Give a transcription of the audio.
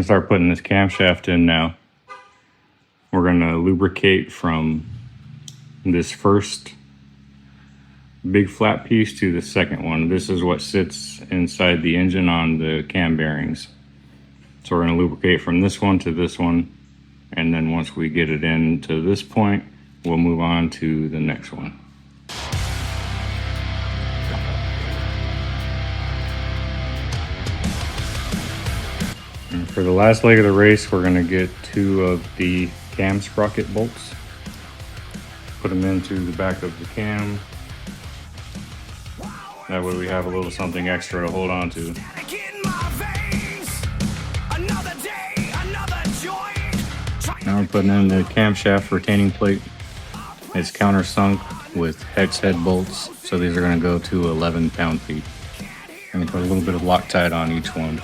going to start putting this camshaft in now. We're going to lubricate from this first big flat piece to the second one. This is what sits inside the engine on the cam bearings. So we're going to lubricate from this one to this one, and then once we get it in to this point, we'll move on to the next one. And for the last leg of the race, we're going to get 2 of the cam sprocket bolts, put them into the back of the cam. That way we have a little something extra to hold on to. Now we're putting in the camshaft retaining plate. It's countersunk with hex head bolts, so these are going to go to 11 pound-feet. I'm going to put a little bit of Loctite on each one.